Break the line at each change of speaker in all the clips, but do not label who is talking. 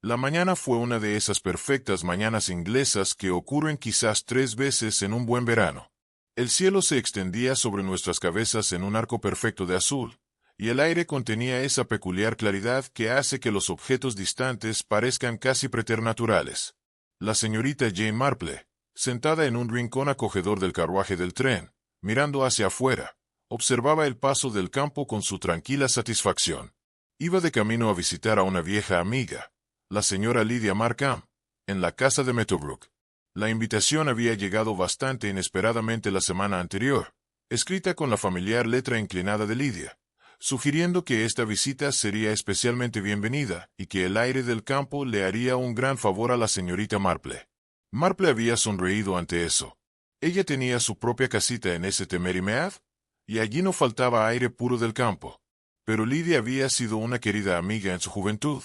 La mañana fue una de esas perfectas mañanas inglesas que ocurren quizás 3 veces en un buen verano. El cielo se extendía sobre nuestras cabezas en un arco perfecto de azul, y el aire contenía esa peculiar claridad que hace que los objetos distantes parezcan casi preternaturales. La señorita Jane Marple, sentada en un rincón acogedor del carruaje del tren, mirando hacia afuera, observaba el paso del campo con su tranquila satisfacción. Iba de camino a visitar a una vieja amiga, la señora Lydia Markham, en la casa de Meadowbrook. La invitación había llegado bastante inesperadamente la semana anterior, escrita con la familiar letra inclinada de Lydia, sugiriendo que esta visita sería especialmente bienvenida y que el aire del campo le haría un gran favor a la señorita Marple. Marple había sonreído ante eso. Ella tenía su propia casita en St. Mary Mead, y allí no faltaba aire puro del campo. Pero Lydia había sido una querida amiga en su juventud,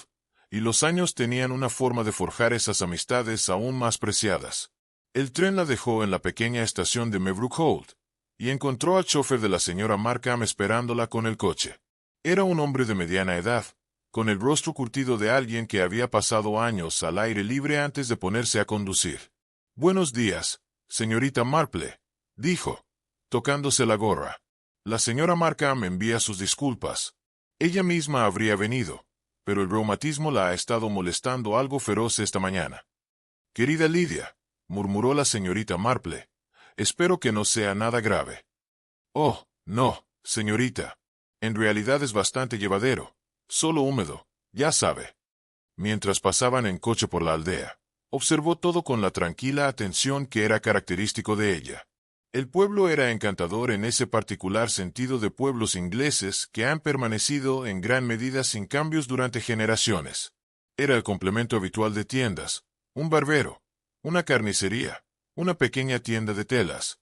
y los años tenían una forma de forjar esas amistades aún más preciadas. El tren la dejó en la pequeña estación de Meadowbrook Holt, y encontró al chofer de la señora Markham esperándola con el coche. Era un hombre de mediana edad, con el rostro curtido de alguien que había pasado años al aire libre antes de ponerse a conducir. «Buenos días, señorita Marple», dijo, tocándose la gorra. «La señora Markham envía sus disculpas. Ella misma habría venido, pero el reumatismo la ha estado molestando algo feroz esta mañana». «Querida Lydia», murmuró la señorita Marple, «espero que no sea nada grave». «Oh, no, señorita. En realidad es bastante llevadero, solo húmedo, ya sabe». Mientras pasaban en coche por la aldea, observó todo con la tranquila atención que era característico de ella. El pueblo era encantador en ese particular sentido de pueblos ingleses que han permanecido en gran medida sin cambios durante generaciones. Era el complemento habitual de tiendas, un barbero, una carnicería, una pequeña tienda de telas.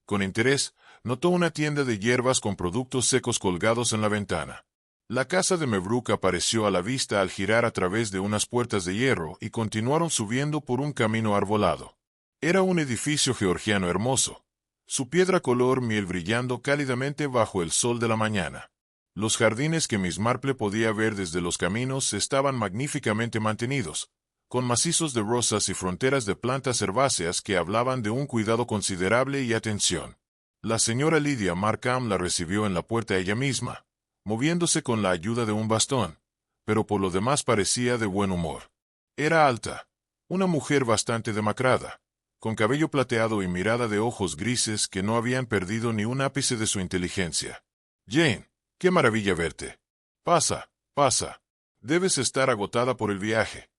Con interés, notó una tienda de hierbas con productos secos colgados en la ventana. La casa de Meadowbrook apareció a la vista al girar a través de unas puertas de hierro y continuaron subiendo por un camino arbolado. Era un edificio georgiano hermoso, su piedra color miel brillando cálidamente bajo el sol de la mañana. Los jardines que Miss Marple podía ver desde los caminos estaban magníficamente mantenidos, con macizos de rosas y fronteras de plantas herbáceas que hablaban de un cuidado considerable y atención. La señora Lydia Markham la recibió en la puerta ella misma, moviéndose con la ayuda de un bastón, pero por lo demás parecía de buen humor. Era alta, una mujer bastante demacrada, con cabello plateado y mirada de ojos grises que no habían perdido ni un ápice de su inteligencia. «Jane, qué maravilla verte. Pasa, pasa. Debes estar agotada por el viaje».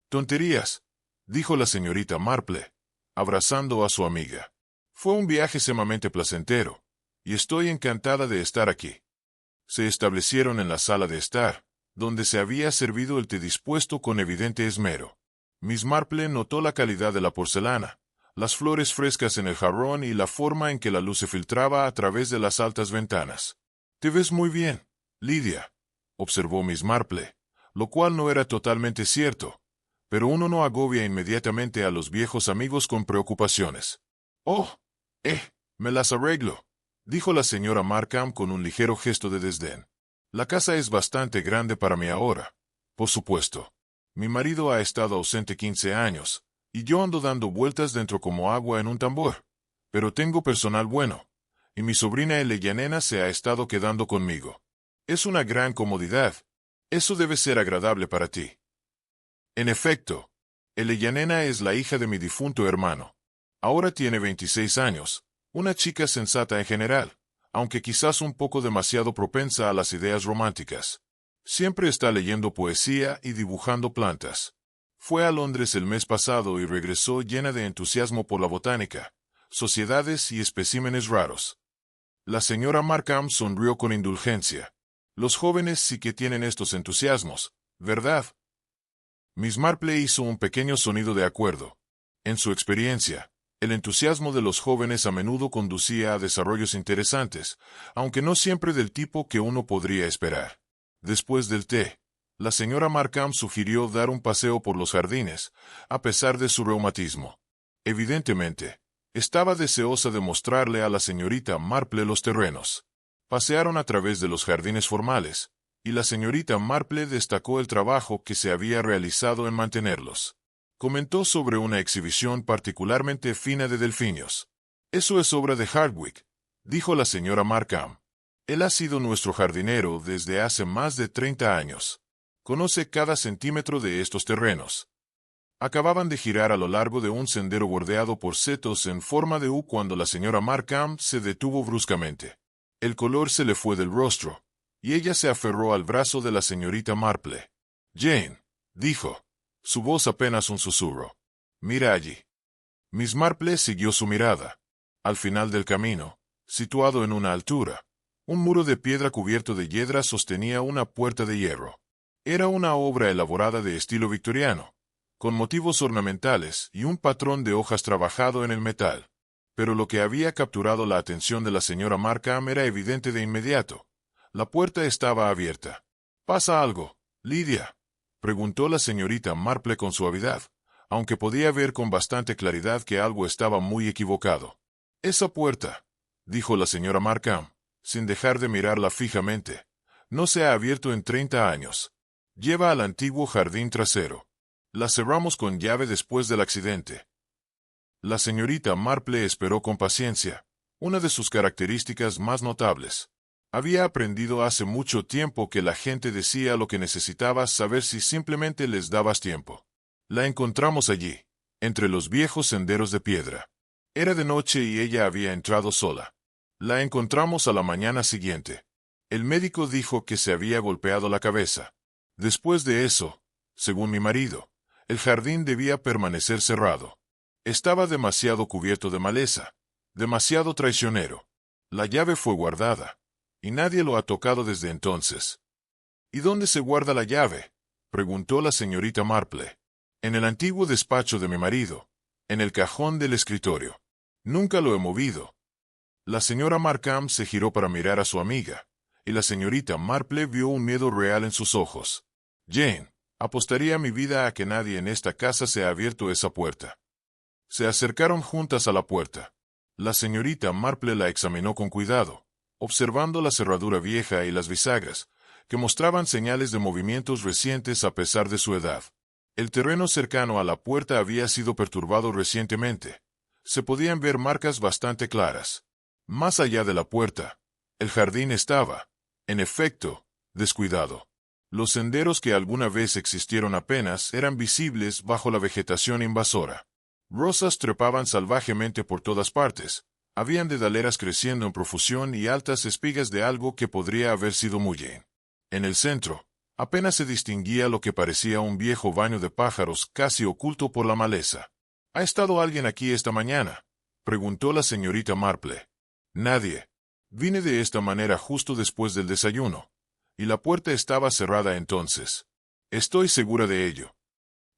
«Tonterías», dijo la señorita Marple, abrazando a su amiga. «Fue un viaje sumamente placentero, y estoy encantada de estar aquí». Se establecieron en la sala de estar, donde se había servido el té dispuesto con evidente esmero. Miss Marple notó la calidad de la porcelana, las flores frescas en el jarrón y la forma en que la luz se filtraba a través de las altas ventanas. «Te ves muy bien, Lydia», observó Miss Marple, lo cual no era totalmente cierto, pero uno no agobia inmediatamente a los viejos amigos con preocupaciones. «Oh, me las arreglo», dijo la señora Markham con un ligero gesto de desdén. «La casa es bastante grande para mí ahora, por supuesto. Mi marido ha estado ausente 15 años, y yo ando dando vueltas dentro como agua en un tambor. Pero tengo personal bueno, y mi sobrina Eleyanena se ha estado quedando conmigo. Es una gran comodidad. Eso debe ser agradable para ti». En efecto, Eleyanena es la hija de mi difunto hermano. Ahora tiene 26 años, una chica sensata en general, aunque quizás un poco demasiado propensa a las ideas románticas. Siempre está leyendo poesía y dibujando plantas. Fue a Londres el mes pasado y regresó llena de entusiasmo por la botánica, sociedades y especímenes raros. La señora Markham sonrió con indulgencia. Los jóvenes sí que tienen estos entusiasmos, ¿verdad? Miss Marple hizo un pequeño sonido de acuerdo. En su experiencia, el entusiasmo de los jóvenes a menudo conducía a desarrollos interesantes, aunque no siempre del tipo que uno podría esperar. Después del té, la señora Markham sugirió dar un paseo por los jardines, a pesar de su reumatismo. Evidentemente, estaba deseosa de mostrarle a la señorita Marple los terrenos. Pasearon a través de los jardines formales, y la señorita Marple destacó el trabajo que se había realizado en mantenerlos. Comentó sobre una exhibición particularmente fina de delfinios. «Eso es obra de Hardwick», dijo la señora Markham. «Él ha sido nuestro jardinero desde hace más de 30 años. Conoce cada centímetro de estos terrenos». Acababan de girar a lo largo de un sendero bordeado por setos en forma de U cuando la señora Markham se detuvo bruscamente. El color se le fue del rostro, y ella se aferró al brazo de la señorita Marple. «Jane», dijo, su voz apenas un susurro. «Mira allí». Miss Marple siguió su mirada. Al final del camino, situado en una altura, un muro de piedra cubierto de hiedra sostenía una puerta de hierro. Era una obra elaborada de estilo victoriano, con motivos ornamentales y un patrón de hojas trabajado en el metal. Pero lo que había capturado la atención de la señora Markham era evidente de inmediato. La puerta estaba abierta. «¿Pasa algo, Lydia?», preguntó la señorita Marple con suavidad, aunque podía ver con bastante claridad que algo estaba muy equivocado. «Esa puerta», dijo la señora Markham, sin dejar de mirarla fijamente, «no se ha abierto en 30 años. Lleva al antiguo jardín trasero. La cerramos con llave después del accidente». La señorita Marple esperó con paciencia, una de sus características más notables. Había aprendido hace mucho tiempo que la gente decía lo que necesitaba saber si simplemente les dabas tiempo. La encontramos allí, entre los viejos senderos de piedra. Era de noche y ella había entrado sola. La encontramos a la mañana siguiente. El médico dijo que se había golpeado la cabeza. Después de eso, según mi marido, el jardín debía permanecer cerrado. Estaba demasiado cubierto de maleza, demasiado traicionero. La llave fue guardada, y nadie lo ha tocado desde entonces. «¿Y dónde se guarda la llave?», preguntó la señorita Marple. «En el antiguo despacho de mi marido, en el cajón del escritorio. Nunca lo he movido». La señora Markham se giró para mirar a su amiga, y la señorita Marple vio un miedo real en sus ojos. «Jane, apostaría mi vida a que nadie en esta casa se ha abierto esa puerta». Se acercaron juntas a la puerta. La señorita Marple la examinó con cuidado, observando la cerradura vieja y las bisagras, que mostraban señales de movimientos recientes a pesar de su edad. El terreno cercano a la puerta había sido perturbado recientemente. Se podían ver marcas bastante claras. Más allá de la puerta, el jardín estaba, en efecto, descuidado. Los senderos que alguna vez existieron apenas eran visibles bajo la vegetación invasora. Rosas trepaban salvajemente por todas partes. Habían dedaleras creciendo en profusión y altas espigas de algo que podría haber sido mullein. En el centro, apenas se distinguía lo que parecía un viejo baño de pájaros casi oculto por la maleza. «¿Ha estado alguien aquí esta mañana?», preguntó la señorita Marple. «Nadie. Vine de esta manera justo después del desayuno, y la puerta estaba cerrada entonces. Estoy segura de ello».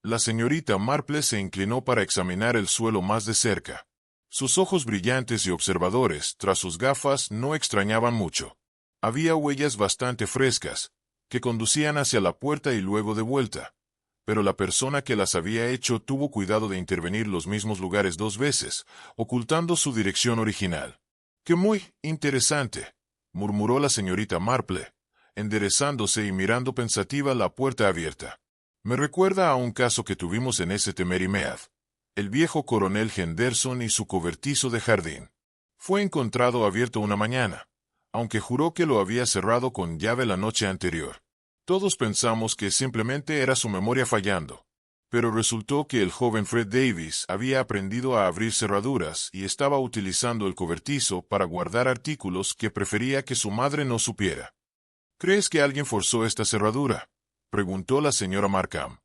La señorita Marple se inclinó para examinar el suelo más de cerca. Sus ojos brillantes y observadores, tras sus gafas, no extrañaban mucho. Había huellas bastante frescas, que conducían hacia la puerta y luego de vuelta, pero la persona que las había hecho tuvo cuidado de intervenir los mismos lugares 2 veces, ocultando su dirección original. «¡Qué muy interesante!», murmuró la señorita Marple, enderezándose y mirando pensativa la puerta abierta. «Me recuerda a un caso que tuvimos en ese Temerimead. El viejo coronel Henderson y su cobertizo de jardín. Fue encontrado abierto una mañana, aunque juró que lo había cerrado con llave la noche anterior. Todos pensamos que simplemente era su memoria fallando, pero resultó que el joven Fred Davis había aprendido a abrir cerraduras y estaba utilizando el cobertizo para guardar artículos que prefería que su madre no supiera». «¿Crees que alguien forzó esta cerradura?», preguntó la señora Markham.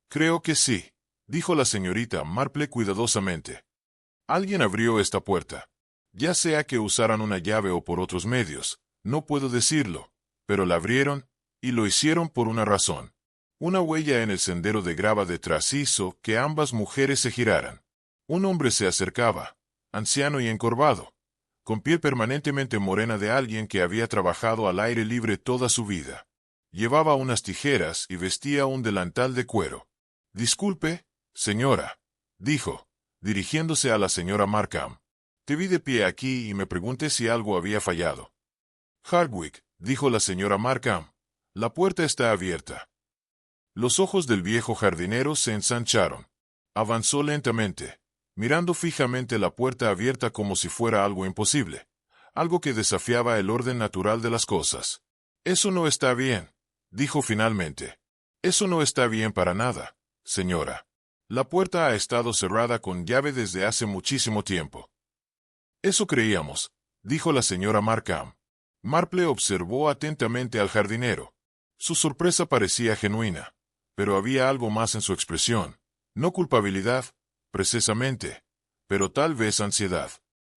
«Creo que sí», dijo la señorita Marple cuidadosamente. «Alguien abrió esta puerta. Ya sea que usaran una llave o por otros medios, no puedo decirlo, pero la abrieron, y lo hicieron por una razón. Una huella en el sendero de grava detrás hizo que ambas mujeres se giraran. Un hombre se acercaba, anciano y encorvado, con piel permanentemente morena de alguien que había trabajado al aire libre toda su vida. Llevaba unas tijeras y vestía un delantal de cuero. «Disculpe, señora», dijo, dirigiéndose a la señora Markham. «Te vi de pie aquí y me pregunté si algo había fallado». «Hardwick», dijo la señora Markham, La puerta está abierta. Los ojos del viejo jardinero se ensancharon. Avanzó lentamente, mirando fijamente la puerta abierta como si fuera algo imposible, algo que desafiaba el orden natural de las cosas. Eso no está bien, dijo finalmente. Eso no está bien para nada, señora. La puerta ha estado cerrada con llave desde hace muchísimo tiempo. Eso creíamos, dijo la señora Markham. Marple observó atentamente al jardinero. Su sorpresa parecía genuina, pero había algo más en su expresión. No culpabilidad, precisamente, pero tal vez ansiedad.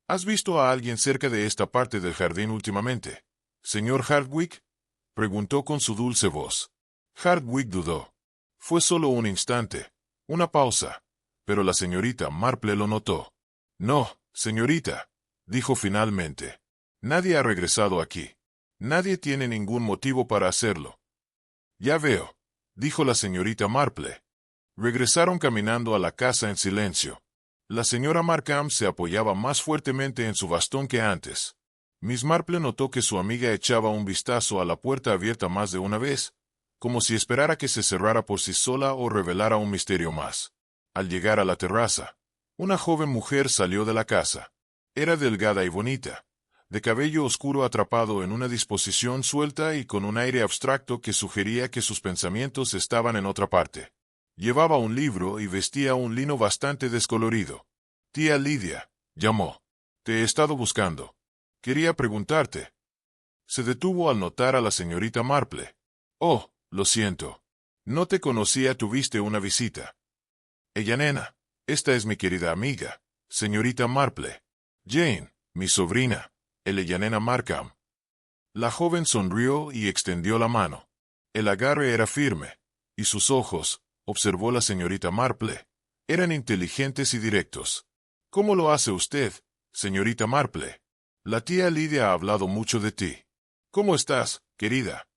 ¿Has visto a alguien cerca de esta parte del jardín últimamente, señor Hardwick?, preguntó con su dulce voz. Hardwick dudó. Fue solo un instante, una pausa, pero la señorita Marple lo notó. No, señorita, dijo finalmente. Nadie ha regresado aquí. Nadie tiene ningún motivo para hacerlo. Ya veo, dijo la señorita Marple. Regresaron caminando a la casa en silencio. La señora Markham se apoyaba más fuertemente en su bastón que antes. Miss Marple notó que su amiga echaba un vistazo a la puerta abierta más de una vez, como si esperara que se cerrara por sí sola o revelara un misterio más. Al llegar a la terraza, una joven mujer salió de la casa. Era delgada y bonita, de cabello oscuro atrapado en una disposición suelta y con un aire abstracto que sugería que sus pensamientos estaban en otra parte. Llevaba un libro y vestía un lino bastante descolorido. Tía Lidia, llamó. Te he estado buscando. Quería preguntarte. Se detuvo al notar a la señorita Marple. Oh, lo siento. No te conocía, tuviste una visita. Ella, nena, esta es mi querida amiga, señorita Marple. Jane, mi sobrina, Nena Markham. La joven sonrió y extendió la mano. El agarre era firme, y sus ojos, observó la señorita Marple, eran inteligentes y directos. ¿Cómo lo hace usted, señorita Marple? La tía Lidia ha hablado mucho de ti. ¿Cómo estás, querida?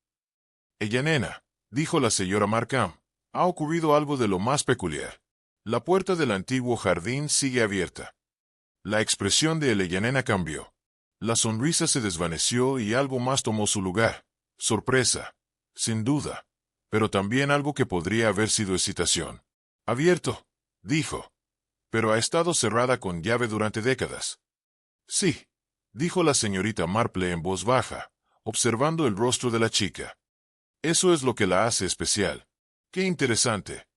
Nena, dijo la señora Markham, ha ocurrido algo de lo más peculiar. La puerta del antiguo jardín sigue abierta. La expresión de Nena cambió. La sonrisa se desvaneció y algo más tomó su lugar. Sorpresa, sin duda, pero también algo que podría haber sido excitación. Abierto, dijo. Pero ha estado cerrada con llave durante décadas. Sí, dijo la señorita Marple en voz baja, observando el rostro de la chica. Eso es lo que la hace especial. Qué interesante.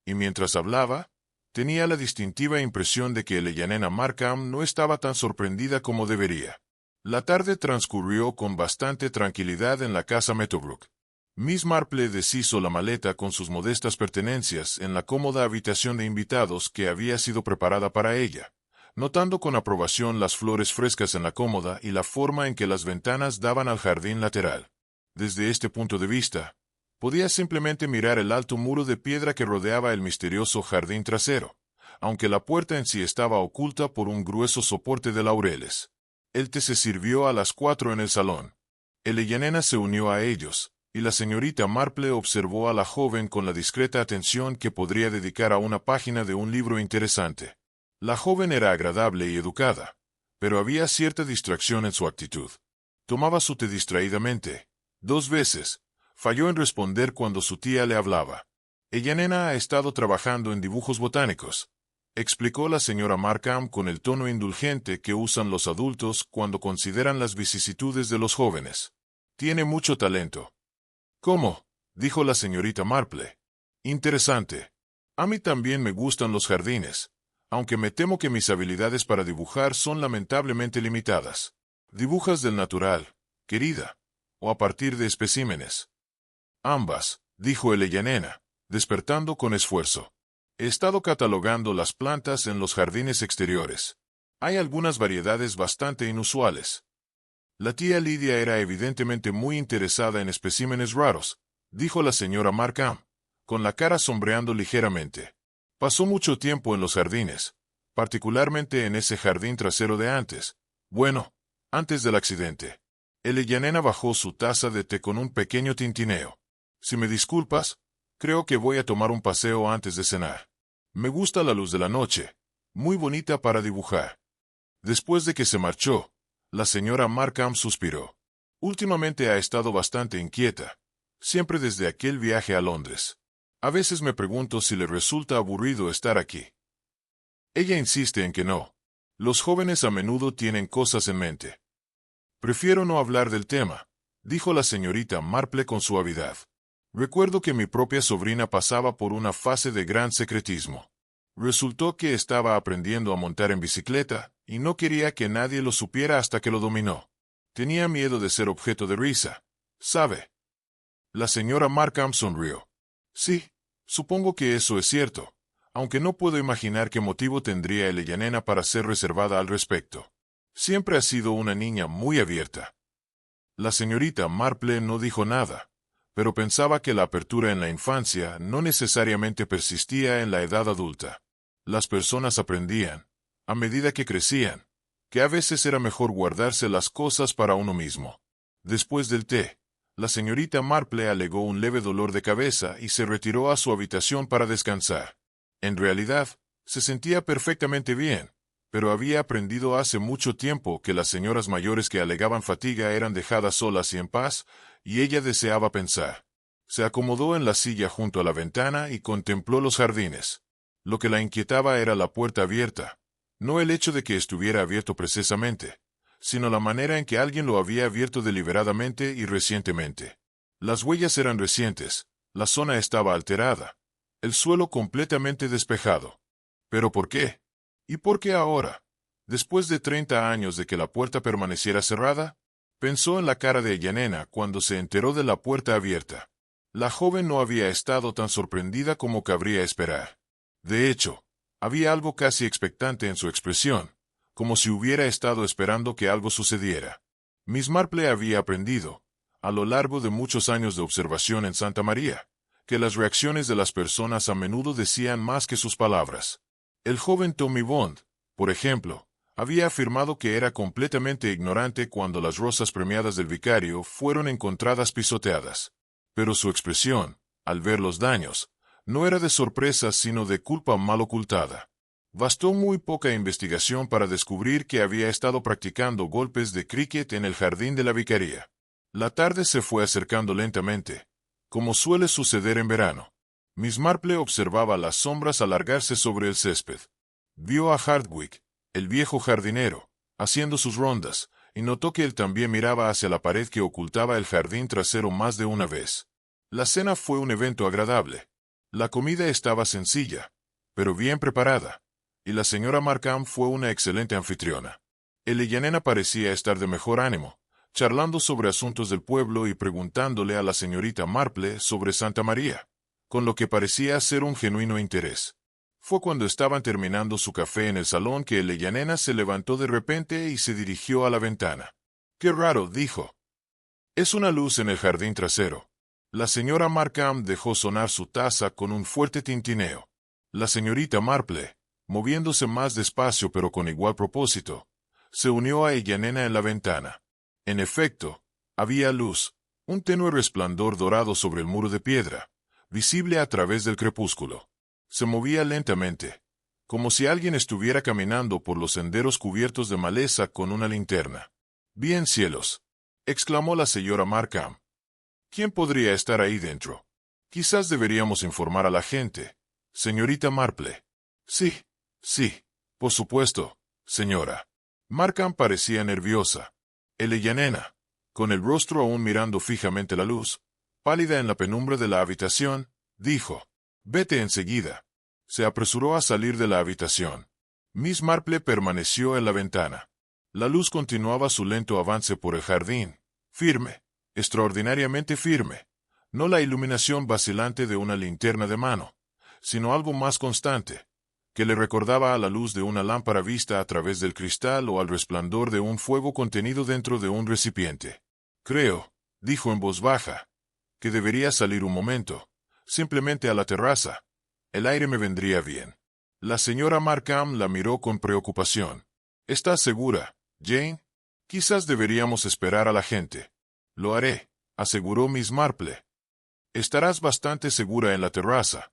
Y mientras hablaba, tenía la distintiva impresión de que Nena Markham no estaba tan sorprendida como debería. La tarde transcurrió con bastante tranquilidad en la casa Meadowbrook. Miss Marple deshizo la maleta con sus modestas pertenencias en la cómoda habitación de invitados que había sido preparada para ella, notando con aprobación las flores frescas en la cómoda y la forma en que las ventanas daban al jardín lateral. Desde este punto de vista, podía simplemente mirar el alto muro de piedra que rodeaba el misterioso jardín trasero, aunque la puerta en sí estaba oculta por un grueso soporte de laureles. El té se sirvió a las 4 en el salón. Nena se unió a ellos, y la señorita Marple observó a la joven con la discreta atención que podría dedicar a una página de un libro interesante. La joven era agradable y educada, pero había cierta distracción en su actitud. Tomaba su té distraídamente. 2 veces, falló en responder cuando su tía le hablaba. Nena ha estado trabajando en dibujos botánicos, explicó la señora Markham con el tono indulgente que usan los adultos cuando consideran las vicisitudes de los jóvenes. Tiene mucho talento. ¿Cómo?, dijo la señorita Marple. Interesante. A mí también me gustan los jardines, aunque me temo que mis habilidades para dibujar son lamentablemente limitadas. ¿Dibujas del natural, querida, o a partir de especímenes? Ambas, dijo Nena, despertando con esfuerzo. He estado catalogando las plantas en los jardines exteriores. Hay algunas variedades bastante inusuales. La tía Lidia era evidentemente muy interesada en especímenes raros, dijo la señora Markham, con la cara sombreando ligeramente. Pasó mucho tiempo en los jardines, particularmente en ese jardín trasero de antes. Bueno, antes del accidente. Nena bajó su taza de té con un pequeño tintineo. Si me disculpas, creo que voy a tomar un paseo antes de cenar. Me gusta la luz de la noche, muy bonita para dibujar. Después de que se marchó, la señora Markham suspiró. Últimamente ha estado bastante inquieta. siempre desde aquel viaje a Londres. A veces me pregunto si le resulta aburrido estar aquí. Ella insiste en que no. Los jóvenes a menudo tienen cosas en mente. Prefiero no hablar del tema, dijo la señorita Marple con suavidad. Recuerdo que mi propia sobrina pasaba por una fase de gran secretismo. Resultó que estaba aprendiendo a montar en bicicleta, y no quería que nadie lo supiera hasta que lo dominó. Tenía miedo de ser objeto de risa, ¿sabe? La señora Markham sonrió. Sí, supongo que eso es cierto, aunque no puedo imaginar qué motivo tendría Eleyanena para ser reservada al respecto. Siempre ha sido una niña muy abierta. La señorita Marple no dijo nada, pero pensaba que la apertura en la infancia no necesariamente persistía en la edad adulta. Las personas aprendían, a medida que crecían, que a veces era mejor guardarse las cosas para uno mismo. Después del té, la señorita Marple alegó un leve dolor de cabeza y se retiró a su habitación para descansar. En realidad, se sentía perfectamente bien, pero había aprendido hace mucho tiempo que las señoras mayores que alegaban fatiga eran dejadas solas y en paz, y ella deseaba pensar. Se acomodó en la silla junto a la ventana y contempló los jardines. Lo que la inquietaba era la puerta abierta, no el hecho de que estuviera abierto precisamente, sino la manera en que alguien lo había abierto deliberadamente y recientemente. Las huellas eran recientes, la zona estaba alterada, el suelo completamente despejado. ¿Pero por qué? ¿Y por qué ahora? Después de 30 años de que la puerta permaneciera cerrada, pensó en la cara de Yanena cuando se enteró de la puerta abierta. La joven no había estado tan sorprendida como cabría esperar. De hecho, había algo casi expectante en su expresión, como si hubiera estado esperando que algo sucediera. Miss Marple había aprendido, a lo largo de muchos años de observación en Santa María, que las reacciones de las personas a menudo decían más que sus palabras. El joven Tommy Bond, por ejemplo, había afirmado que era completamente ignorante cuando las rosas premiadas del vicario fueron encontradas pisoteadas. Pero su expresión, al ver los daños, no era de sorpresa sino de culpa mal ocultada. Bastó muy poca investigación para descubrir que había estado practicando golpes de cricket en el jardín de la vicaría. La tarde se fue acercando lentamente, como suele suceder en verano. Miss Marple observaba las sombras alargarse sobre el césped. Vio a Hardwick, el viejo jardinero, haciendo sus rondas, y notó que él también miraba hacia la pared que ocultaba el jardín trasero más de una vez. La cena fue un evento agradable. La comida estaba sencilla, pero bien preparada, y la señora Markham fue una excelente anfitriona. Eleyanena parecía estar de mejor ánimo, charlando sobre asuntos del pueblo y preguntándole a la señorita Marple sobre Santa María, con lo que parecía ser un genuino interés. Fue cuando estaban terminando su café en el salón que Eleyanena se levantó de repente y se dirigió a la ventana. «Qué raro», dijo. «Es una luz en el jardín trasero». La señora Markham dejó sonar su taza con un fuerte tintineo. La señorita Marple, moviéndose más despacio pero con igual propósito, se unió a Eleyanena en la ventana. En efecto, había luz, un tenue resplandor dorado sobre el muro de piedra, visible a través del crepúsculo. Se movía lentamente, como si alguien estuviera caminando por los senderos cubiertos de maleza con una linterna. «Bien, cielos», exclamó la señora Markham. «¿Quién podría estar ahí dentro? Quizás deberíamos informar a la gente, señorita Marple». Sí, por supuesto, señora». Markham parecía nerviosa. Eleyanena, con el rostro aún mirando fijamente la luz, pálida en la penumbra de la habitación, dijo: «Vete enseguida». Se apresuró a salir de la habitación. Miss Marple permaneció en la ventana. La luz continuaba su lento avance por el jardín, firme, extraordinariamente firme. No la iluminación vacilante de una linterna de mano, sino algo más constante, que le recordaba a la luz de una lámpara vista a través del cristal o al resplandor de un fuego contenido dentro de un recipiente. «Creo», dijo en voz baja, «que debería salir un momento, simplemente a la terraza. El aire me vendría bien». La señora Markham la miró con preocupación. «¿Estás segura, Jane? Quizás deberíamos esperar a la gente». «Lo haré», aseguró Miss Marple. «Estarás bastante segura en la terraza.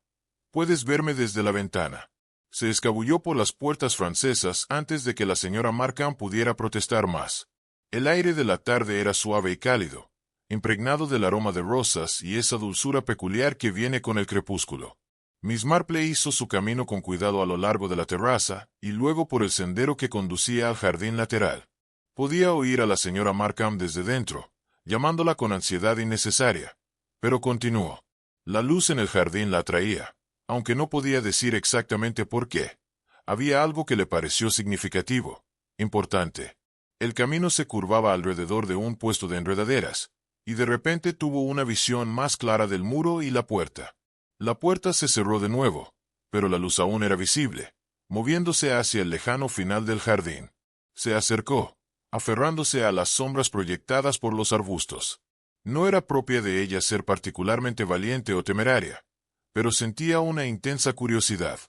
Puedes verme desde la ventana». Se escabulló por las puertas francesas antes de que la señora Markham pudiera protestar más. El aire de la tarde era suave y cálido, impregnado del aroma de rosas y esa dulzura peculiar que viene con el crepúsculo. Miss Marple hizo su camino con cuidado a lo largo de la terraza, y luego por el sendero que conducía al jardín lateral. Podía oír a la señora Markham desde dentro, llamándola con ansiedad innecesaria. Pero continuó. La luz en el jardín la atraía, aunque no podía decir exactamente por qué. Había algo que le pareció significativo, importante. El camino se curvaba alrededor de un puesto de enredaderas, y de repente tuvo una visión más clara del muro y la puerta. La puerta se cerró de nuevo, pero la luz aún era visible, moviéndose hacia el lejano final del jardín. Se acercó, aferrándose a las sombras proyectadas por los arbustos. No era propia de ella ser particularmente valiente o temeraria, pero sentía una intensa curiosidad.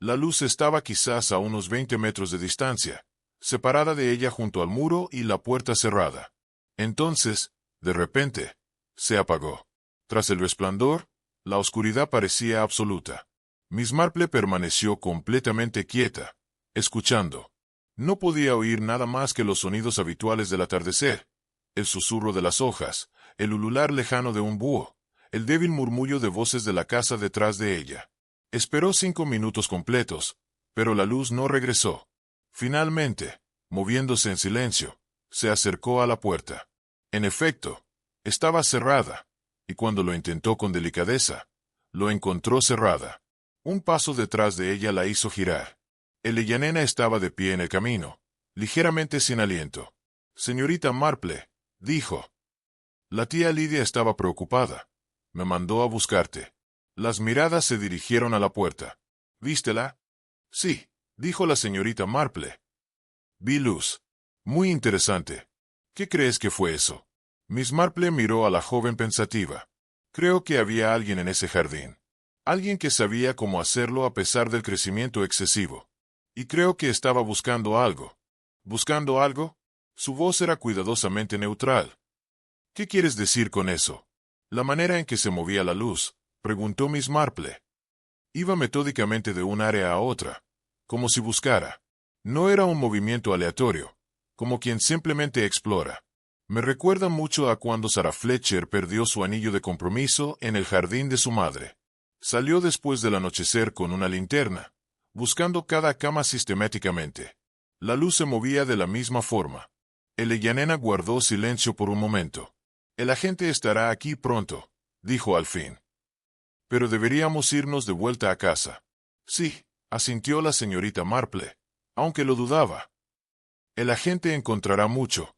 La luz estaba quizás a unos 20 metros de distancia, separada de ella junto al muro y la puerta cerrada. Entonces, de repente, se apagó. Tras el resplandor, la oscuridad parecía absoluta. Miss Marple permaneció completamente quieta, escuchando. No podía oír nada más que los sonidos habituales del atardecer, el susurro de las hojas, el ulular lejano de un búho, el débil murmullo de voces de la casa detrás de ella. Esperó 5 minutos completos, pero la luz no regresó. Finalmente, moviéndose en silencio, se acercó a la puerta. En efecto, estaba cerrada, y cuando lo intentó con delicadeza, lo encontró cerrada. Un paso detrás de ella la hizo girar. Eleyanena estaba de pie en el camino, ligeramente sin aliento. Señorita Marple, dijo. La tía Lidia estaba preocupada. Me mandó a buscarte. Las miradas se dirigieron a la puerta. ¿Vístela? Sí, dijo la señorita Marple. Vi luz. Muy interesante. ¿Qué crees que fue eso? Miss Marple miró a la joven pensativa. Creo que había alguien en ese jardín. Alguien que sabía cómo hacerlo a pesar del crecimiento excesivo. Y creo que estaba buscando algo. ¿Buscando algo? Su voz era cuidadosamente neutral. ¿Qué quieres decir con eso? La manera en que se movía la luz, preguntó Miss Marple. Iba metódicamente de un área a otra, como si buscara. No era un movimiento aleatorio, como quien simplemente explora. Me recuerda mucho a cuando Sarah Fletcher perdió su anillo de compromiso en el jardín de su madre. Salió después del anochecer con una linterna, buscando cada cama sistemáticamente. La luz se movía de la misma forma. Eleyanena guardó silencio por un momento. El agente estará aquí pronto, dijo al fin. Pero deberíamos irnos de vuelta a casa. Sí, asintió la señorita Marple, aunque lo dudaba. El agente encontrará mucho.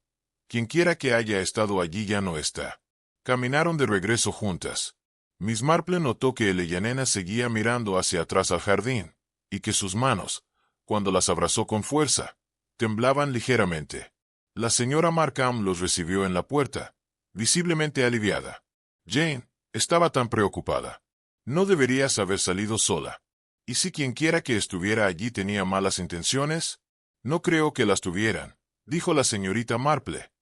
Quienquiera que haya estado allí ya no está. Caminaron de regreso juntas. Miss Marple notó que Eleyanena seguía mirando hacia atrás al jardín, y que sus manos, cuando las abrazó con fuerza, temblaban ligeramente. La señora Markham los recibió en la puerta, visiblemente aliviada. Jane estaba tan preocupada. No deberías haber salido sola. ¿Y si quienquiera que estuviera allí tenía malas intenciones? No creo que las tuvieran, dijo la señorita Marple.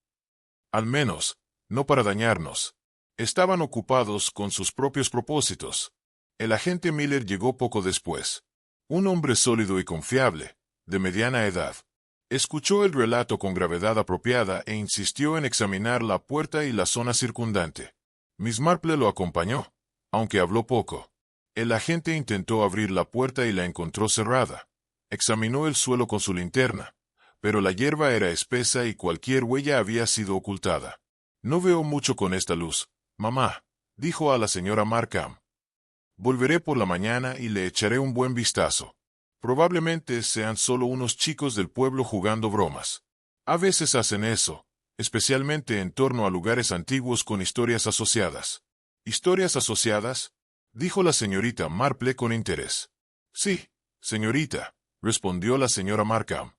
Al menos, no para dañarnos. Estaban ocupados con sus propios propósitos. El agente Miller llegó poco después. Un hombre sólido y confiable, de mediana edad. Escuchó el relato con gravedad apropiada e insistió en examinar la puerta y la zona circundante. Miss Marple lo acompañó, aunque habló poco. El agente intentó abrir la puerta y la encontró cerrada. Examinó el suelo con su linterna, pero la hierba era espesa y cualquier huella había sido ocultada. No veo mucho con esta luz, mamá, dijo a la señora Markham. Volveré por la mañana y le echaré un buen vistazo. Probablemente sean solo unos chicos del pueblo jugando bromas. A veces hacen eso, especialmente en torno a lugares antiguos con historias asociadas. ¿Historias asociadas?, dijo la señorita Marple con interés. Sí, señorita, respondió la señora Markham.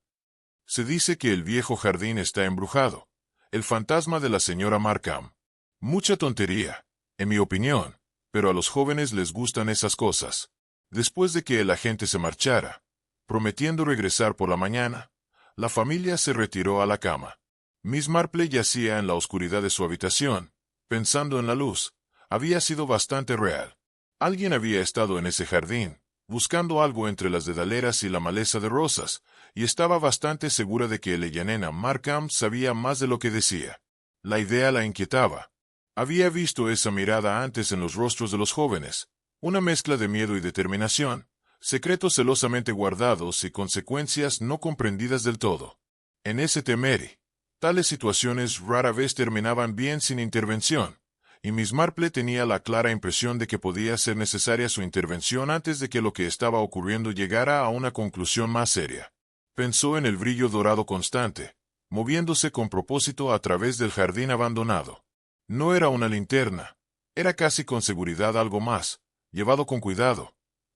Se dice que el viejo jardín está embrujado. El fantasma de la señora Markham. Mucha tontería, en mi opinión, pero a los jóvenes les gustan esas cosas. Después de que el agente se marchara, prometiendo regresar por la mañana, la familia se retiró a la cama. Miss Marple yacía en la oscuridad de su habitación, pensando en la luz. Había sido bastante real. Alguien había estado en ese jardín, buscando algo entre las dedaleras y la maleza de rosas, y estaba bastante segura de que Eleyanena Markham sabía más de lo que decía. La idea la inquietaba. Había visto esa mirada antes en los rostros de los jóvenes, una mezcla de miedo y determinación, secretos celosamente guardados y consecuencias no comprendidas del todo. En ese Temery, tales situaciones rara vez terminaban bien sin intervención, y Miss Marple tenía la clara impresión de que podía ser necesaria su intervención antes de que lo que estaba ocurriendo llegara a una conclusión más seria. Pensó en el brillo dorado constante, moviéndose con propósito a través del jardín abandonado. No era una linterna, era casi con seguridad algo más, llevado con cuidado,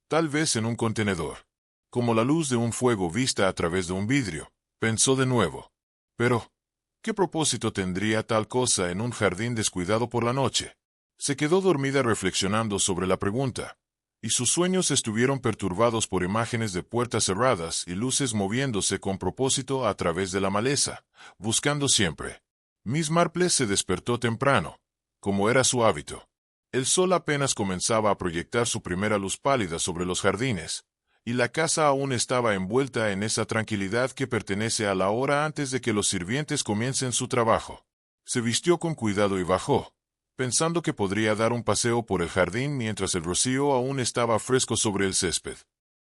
tal vez en un contenedor. Como la luz de un fuego vista a través de un vidrio, pensó de nuevo. Pero, ¿qué propósito tendría tal cosa en un jardín descuidado por la noche? Se quedó dormida reflexionando sobre la pregunta, y sus sueños estuvieron perturbados por imágenes de puertas cerradas y luces moviéndose con propósito a través de la maleza, buscando siempre. Miss Marple se despertó temprano, como era su hábito. El sol apenas comenzaba a proyectar su primera luz pálida sobre los jardines, y la casa aún estaba envuelta en esa tranquilidad que pertenece a la hora antes de que los sirvientes comiencen su trabajo. Se vistió con cuidado y bajó, pensando que podría dar un paseo por el jardín mientras el rocío aún estaba fresco sobre el césped.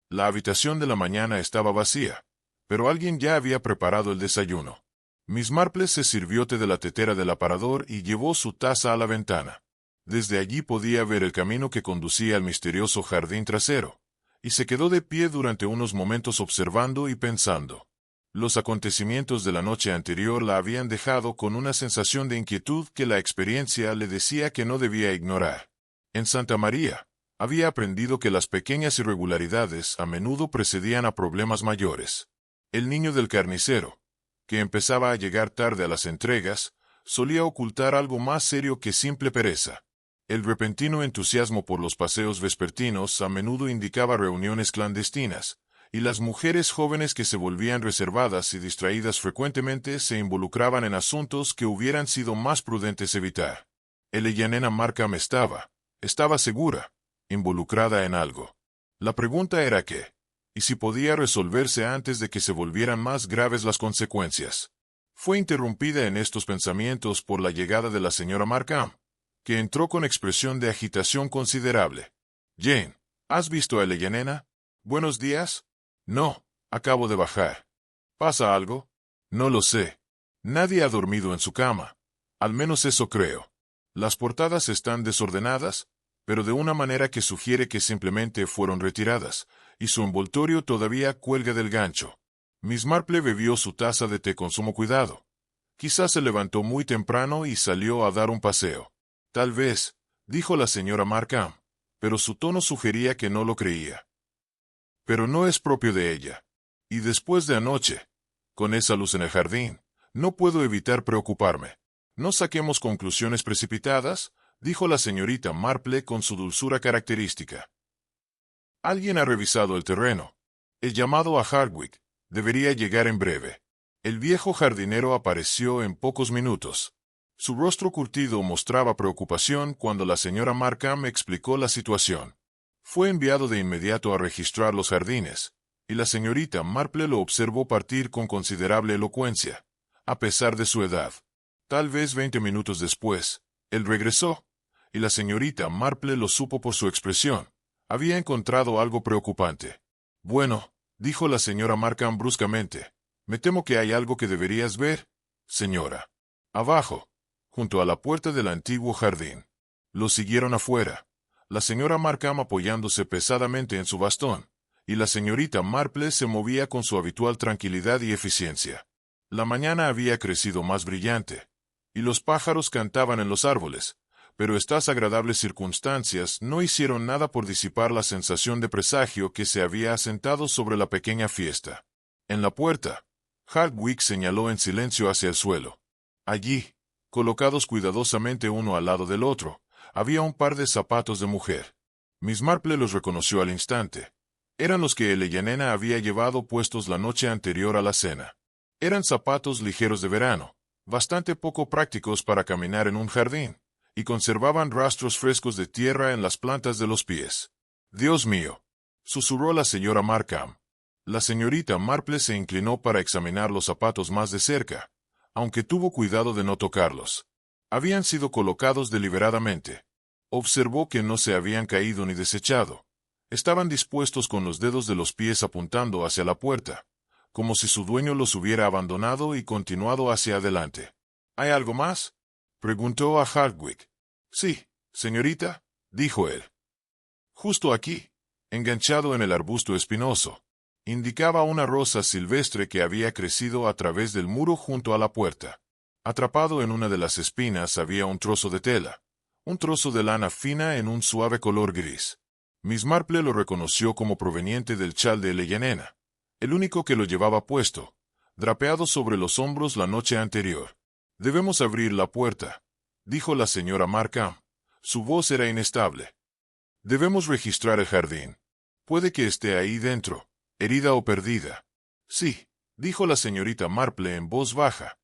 La habitación de la mañana estaba vacía, pero alguien ya había preparado el desayuno. Miss Marple se sirvió té de la tetera del aparador y llevó su taza a la ventana. Desde allí podía ver el camino que conducía al misterioso jardín trasero, y se quedó de pie durante unos momentos observando y pensando. Los acontecimientos de la noche anterior la habían dejado con una sensación de inquietud que la experiencia le decía que no debía ignorar. En Santa María, había aprendido que las pequeñas irregularidades a menudo precedían a problemas mayores. El niño del carnicero, que empezaba a llegar tarde a las entregas, solía ocultar algo más serio que simple pereza. El repentino entusiasmo por los paseos vespertinos a menudo indicaba reuniones clandestinas, y las mujeres jóvenes que se volvían reservadas y distraídas frecuentemente se involucraban en asuntos que hubieran sido más prudentes evitar. Eleyanena Markham estaba segura, involucrada en algo. La pregunta era qué, y si podía resolverse antes de que se volvieran más graves las consecuencias. Fue interrumpida en estos pensamientos por la llegada de la señora Markham, que entró con expresión de agitación considerable. «Jane, ¿has visto a Eleyanena? Buenos días». «No, acabo de bajar». «¿Pasa algo?» «No lo sé. Nadie ha dormido en su cama. Al menos eso creo. Las portadas están desordenadas, pero de una manera que sugiere que simplemente fueron retiradas, y su envoltorio todavía cuelga del gancho». Miss Marple bebió su taza de té con sumo cuidado. Quizás se levantó muy temprano y salió a dar un paseo. «Tal vez», dijo la señora Markham, pero su tono sugería que no lo creía. «Pero no es propio de ella. Y después de anoche, con esa luz en el jardín, no puedo evitar preocuparme». «No saquemos conclusiones precipitadas», dijo la señorita Marple con su dulzura característica. «Alguien ha revisado el terreno. El llamado a Hardwick debería llegar en breve». El viejo jardinero apareció en pocos minutos. Su rostro curtido mostraba preocupación cuando la señora Markham explicó la situación. Fue enviado de inmediato a registrar los jardines, y la señorita Marple lo observó partir con considerable elocuencia, a pesar de su edad. Tal vez 20 minutos después, él regresó, y la señorita Marple lo supo por su expresión. Había encontrado algo preocupante. «Bueno», dijo la señora Markham bruscamente, «me temo que hay algo que deberías ver, señora. Abajo, junto a la puerta del antiguo jardín». Lo siguieron afuera, la señora Markham apoyándose pesadamente en su bastón, y la señorita Marple se movía con su habitual tranquilidad y eficiencia. La mañana había crecido más brillante, y los pájaros cantaban en los árboles, pero estas agradables circunstancias no hicieron nada por disipar la sensación de presagio que se había asentado sobre la pequeña fiesta. En la puerta, Hardwick señaló en silencio hacia el suelo. Allí, colocados cuidadosamente uno al lado del otro, había un par de zapatos de mujer. Miss Marple los reconoció al instante. Eran los que Eleyanena había llevado puestos la noche anterior a la cena. Eran zapatos ligeros de verano, bastante poco prácticos para caminar en un jardín, y conservaban rastros frescos de tierra en las plantas de los pies. «Dios mío», susurró la señora Markham. La señorita Marple se inclinó para examinar los zapatos más de cerca, aunque tuvo cuidado de no tocarlos. Habían sido colocados deliberadamente. Observó que no se habían caído ni desechado. Estaban dispuestos con los dedos de los pies apuntando hacia la puerta, como si su dueño los hubiera abandonado y continuado hacia adelante. ¿Hay algo más?, preguntó a Hardwick. Sí, señorita, dijo él. Justo aquí, enganchado en el arbusto espinoso, indicaba una rosa silvestre que había crecido a través del muro junto a la puerta. Atrapado en una de las espinas había un trozo de tela, un trozo de lana fina en un suave color gris. Miss Marple lo reconoció como proveniente del chal de Eleyanena, el único que lo llevaba puesto, drapeado sobre los hombros la noche anterior. «Debemos abrir la puerta», dijo la señora Markham. Su voz era inestable. «Debemos registrar el jardín. Puede que esté ahí dentro, herida o perdida». «Sí», dijo la señorita Marple en voz baja.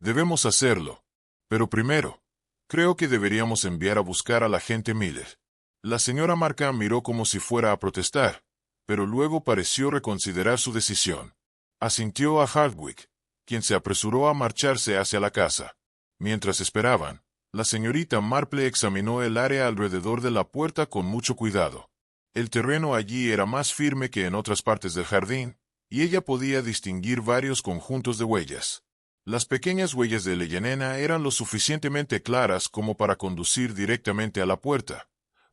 «Debemos hacerlo. Pero primero, creo que deberíamos enviar a buscar al agente Miller». La señora Markham miró como si fuera a protestar, pero luego pareció reconsiderar su decisión. Asintió a Hardwick, quien se apresuró a marcharse hacia la casa. Mientras esperaban, la señorita Marple examinó el área alrededor de la puerta con mucho cuidado. El terreno allí era más firme que en otras partes del jardín, y ella podía distinguir varios conjuntos de huellas. Las pequeñas huellas de Eleyanena eran lo suficientemente claras como para conducir directamente a la puerta,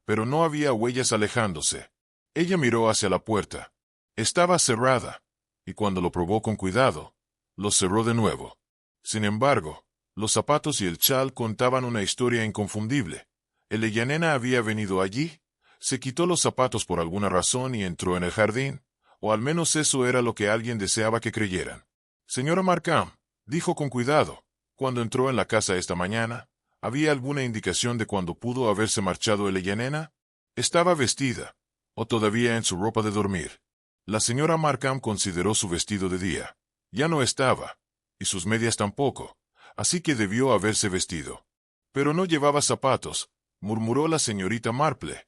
pero no había huellas alejándose. Ella miró hacia la puerta. Estaba cerrada, y cuando lo probó con cuidado, lo cerró de nuevo. Sin embargo, los zapatos y el chal contaban una historia inconfundible. Eleyanena había venido allí, se quitó los zapatos por alguna razón y entró en el jardín, o al menos eso era lo que alguien deseaba que creyeran. «Señora Markham», dijo con cuidado, «cuando entró en la casa esta mañana, ¿había alguna indicación de cuándo pudo haberse marchado Eleyanena? ¿Estaba vestida, o todavía en su ropa de dormir?» La señora Markham consideró su vestido de día. Ya no estaba, y sus medias tampoco, así que debió haberse vestido. «Pero no llevaba zapatos», murmuró la señorita Marple.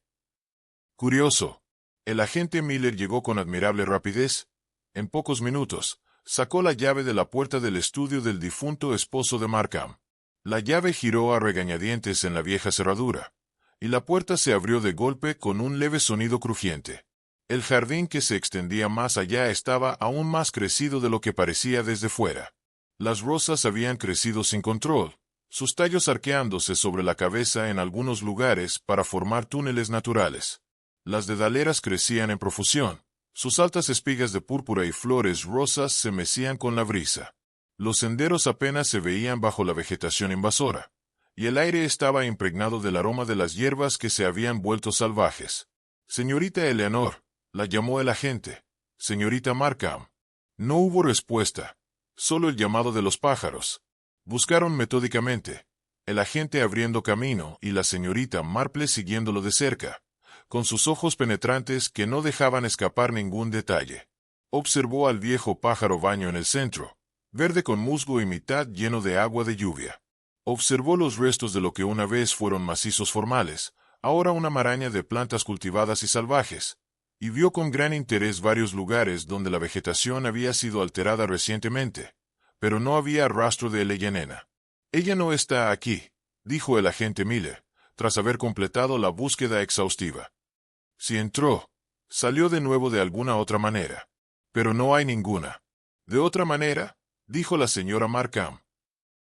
Curioso. El agente Miller llegó con admirable rapidez. En pocos minutos, sacó la llave de la puerta del estudio del difunto esposo de Markham. La llave giró a regañadientes en la vieja cerradura, y la puerta se abrió de golpe con un leve sonido crujiente. El jardín que se extendía más allá estaba aún más crecido de lo que parecía desde fuera. Las rosas habían crecido sin control, sus tallos arqueándose sobre la cabeza en algunos lugares para formar túneles naturales. Las dedaleras crecían en profusión, sus altas espigas de púrpura y flores rosas se mecían con la brisa. Los senderos apenas se veían bajo la vegetación invasora, y el aire estaba impregnado del aroma de las hierbas que se habían vuelto salvajes. «Señorita Eleanor», la llamó el agente. «Señorita Markham». No hubo respuesta, solo el llamado de los pájaros. Buscaron metódicamente, el agente abriendo camino y la señorita Marple siguiéndolo de cerca, con sus ojos penetrantes que no dejaban escapar ningún detalle. Observó al viejo pájaro baño en el centro, verde con musgo y mitad lleno de agua de lluvia. Observó los restos de lo que una vez fueron macizos formales, ahora una maraña de plantas cultivadas y salvajes, y vio con gran interés varios lugares donde la vegetación había sido alterada recientemente, pero no había rastro de Eleyanena. «Ella no está aquí», dijo el agente Miller, tras haber completado la búsqueda exhaustiva. «Si entró, salió de nuevo de alguna otra manera. Pero no hay ninguna». «¿De otra manera?», dijo la señora Markham.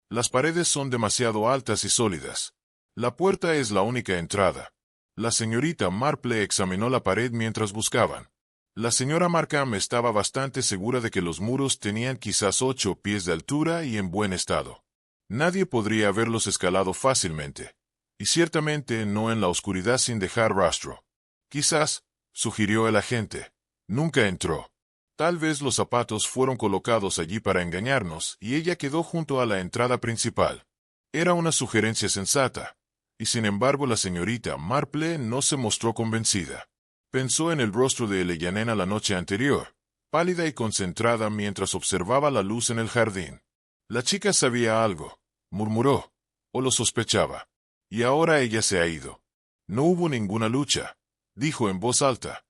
«Las paredes son demasiado altas y sólidas. La puerta es la única entrada». La señorita Marple examinó la pared mientras buscaban. La señora Markham estaba bastante segura de que los muros tenían quizás 8 pies de altura y en buen estado. Nadie podría haberlos escalado fácilmente, y ciertamente no en la oscuridad sin dejar rastro. «Quizás», sugirió el agente, «nunca entró. Tal vez los zapatos fueron colocados allí para engañarnos y ella quedó junto a la entrada principal». Era una sugerencia sensata, y sin embargo la señorita Marple no se mostró convencida. Pensó en el rostro de Eleyanena la noche anterior, pálida y concentrada mientras observaba la luz en el jardín. «La chica sabía algo», murmuró, «o lo sospechaba. Y ahora ella se ha ido». «No hubo ninguna lucha», dijo en voz alta.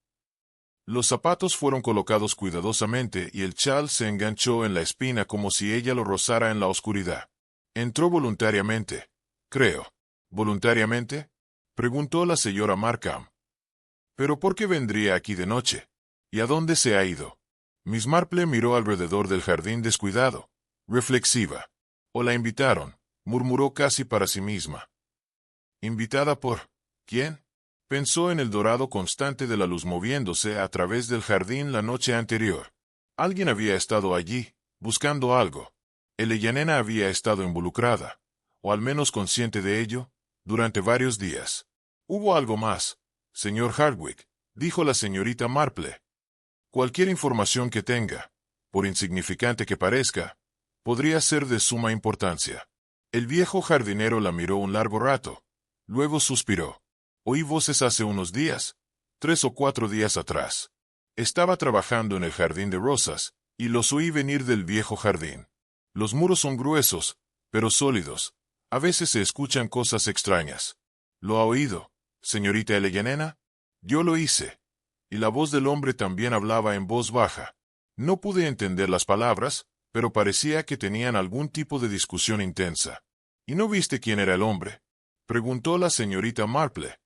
Los zapatos fueron colocados cuidadosamente y el chal se enganchó en la espina como si ella lo rozara en la oscuridad. Entró voluntariamente, creo. ¿Voluntariamente? Preguntó la señora Markham. ¿Pero por qué vendría aquí de noche? ¿Y a dónde se ha ido? Miss Marple miró alrededor del jardín descuidado, reflexiva. ¿O la invitaron?, murmuró casi para sí misma. ¿Invitada por quién? Pensó en el dorado constante de la luz moviéndose a través del jardín la noche anterior. Alguien había estado allí, buscando algo. Eleyanena había estado involucrada, o al menos consciente de ello, durante varios días. Hubo algo más, señor Hardwicke, dijo la señorita Marple. Cualquier información que tenga, por insignificante que parezca, podría ser de suma importancia. El viejo jardinero la miró un largo rato. Luego suspiró. Oí voces hace unos días, 3 o 4 días atrás. Estaba trabajando en el jardín de rosas, y los oí venir del viejo jardín. Los muros son gruesos, pero sólidos. A veces se escuchan cosas extrañas. ¿Lo ha oído, señorita Eleyanena? Yo lo hice. Y la voz del hombre también hablaba en voz baja. No pude entender las palabras, pero parecía que tenían algún tipo de discusión intensa. ¿Y no viste quién era el hombre?, preguntó la señorita Marple.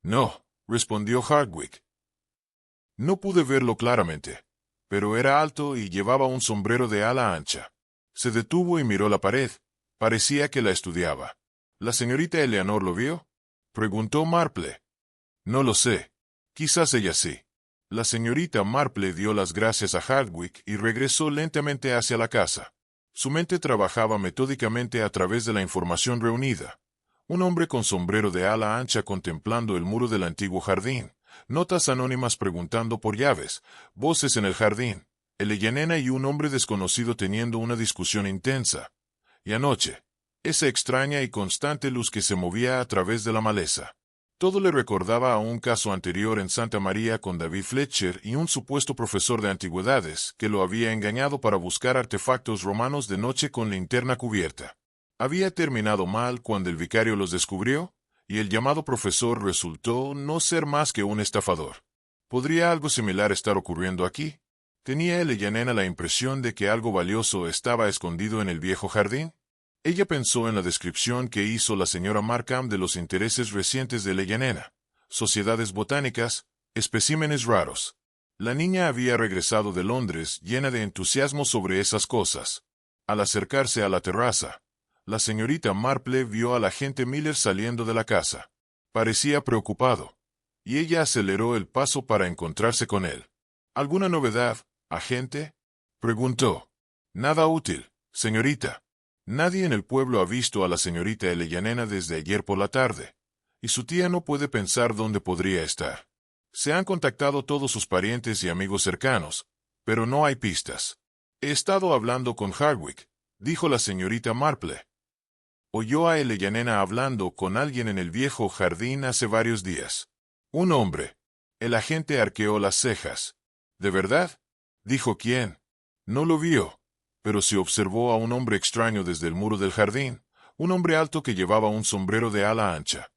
No, respondió Hardwicke. No pude verlo claramente, pero era alto y llevaba un sombrero de ala ancha. Se detuvo y miró la pared. Parecía que la estudiaba. ¿La señorita Eleanor lo vio?, preguntó Marple. No lo sé. Quizás ella sí. La señorita Marple dio las gracias a Hardwicke y regresó lentamente hacia la casa. Su mente trabajaba metódicamente a través de la información reunida. Un hombre con sombrero de ala ancha contemplando el muro del antiguo jardín. Notas anónimas preguntando por llaves. Voces en el jardín. Eleyanena y un hombre desconocido teniendo una discusión intensa. Y anoche, esa extraña y constante luz que se movía a través de la maleza. Todo le recordaba a un caso anterior en Santa María con David Fletcher y un supuesto profesor de antigüedades que lo había engañado para buscar artefactos romanos de noche con linterna cubierta. Había terminado mal cuando el vicario los descubrió, y el llamado profesor resultó no ser más que un estafador. ¿Podría algo similar estar ocurriendo aquí? ¿Tenía Eleyanena la impresión de que algo valioso estaba escondido en el viejo jardín? Ella pensó en la descripción que hizo la señora Markham de los intereses recientes de Eleyanena. Sociedades botánicas, especímenes raros. La niña había regresado de Londres llena de entusiasmo sobre esas cosas. Al acercarse a la terraza, la señorita Marple vio al agente Miller saliendo de la casa. Parecía preocupado, y ella aceleró el paso para encontrarse con él. ¿Alguna novedad, agente?, preguntó. Nada útil, señorita. Nadie en el pueblo ha visto a la señorita Eleyanena desde ayer por la tarde, y su tía no puede pensar dónde podría estar. Se han contactado todos sus parientes y amigos cercanos, pero no hay pistas. He estado hablando con Hardwicke, dijo la señorita Marple. Oyó a Eleyanena hablando con alguien en el viejo jardín hace varios días. Un hombre. El agente arqueó las cejas. ¿De verdad? Dijo quién. No lo vio, pero se observó a un hombre extraño desde el muro del jardín, un hombre alto que llevaba un sombrero de ala ancha.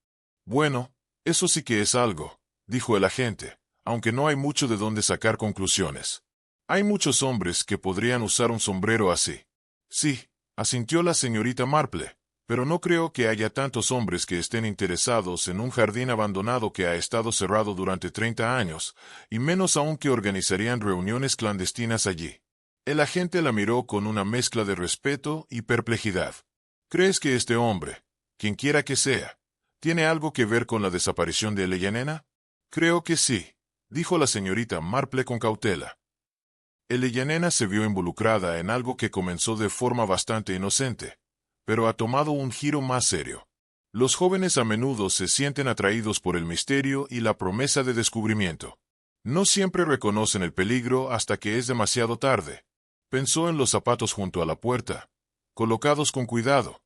Bueno, eso sí que es algo, dijo el agente, aunque no hay mucho de dónde sacar conclusiones. Hay muchos hombres que podrían usar un sombrero así. Sí, asintió la señorita Marple, pero no creo que haya tantos hombres que estén interesados en un jardín abandonado que ha estado cerrado durante 30 años, y menos aún que organizarían reuniones clandestinas allí. El agente la miró con una mezcla de respeto y perplejidad. ¿Crees que este hombre, quien quiera que sea, tiene algo que ver con la desaparición de Eleyanena? Creo que sí, dijo la señorita Marple con cautela. Eleyanena se vio involucrada en algo que comenzó de forma bastante inocente, pero ha tomado un giro más serio. Los jóvenes a menudo se sienten atraídos por el misterio y la promesa de descubrimiento. No siempre reconocen el peligro hasta que es demasiado tarde. Pensó en los zapatos junto a la puerta, colocados con cuidado,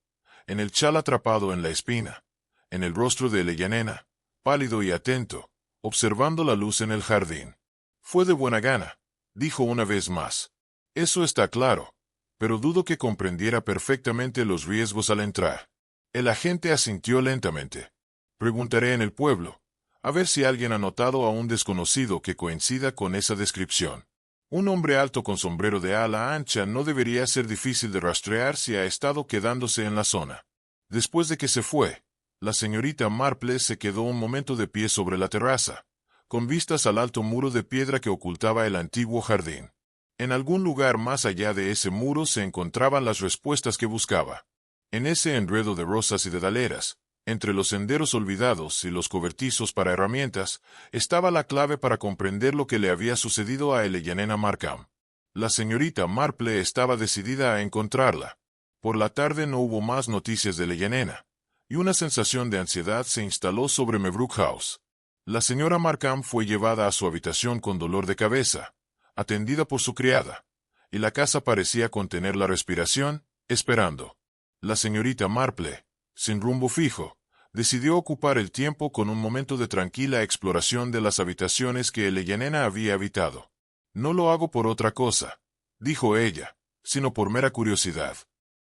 en el chal atrapado en la espina, en el rostro de Eleyanena, pálido y atento, observando la luz en el jardín. Fue de buena gana, dijo una vez más. Eso está claro, pero dudo que comprendiera perfectamente los riesgos al entrar. El agente asintió lentamente. Preguntaré en el pueblo, a ver si alguien ha notado a un desconocido que coincida con esa descripción. Un hombre alto con sombrero de ala ancha no debería ser difícil de rastrear si ha estado quedándose en la zona. Después de que se fue, la señorita Marple se quedó un momento de pie sobre la terraza, con vistas al alto muro de piedra que ocultaba el antiguo jardín. En algún lugar más allá de ese muro se encontraban las respuestas que buscaba. En ese enredo de rosas y de daleras, entre los senderos olvidados y los cobertizos para herramientas, estaba la clave para comprender lo que le había sucedido a Eleyanena Markham. La señorita Marple estaba decidida a encontrarla. Por la tarde no hubo más noticias de Eleyanena, y una sensación de ansiedad se instaló sobre Mebrook House. La señora Markham fue llevada a su habitación con dolor de cabeza, atendida por su criada, y la casa parecía contener la respiración, esperando. La señorita Marple, sin rumbo fijo, decidió ocupar el tiempo con un momento de tranquila exploración de las habitaciones que Eleyanena había habitado. «No lo hago por otra cosa», dijo ella, «sino por mera curiosidad.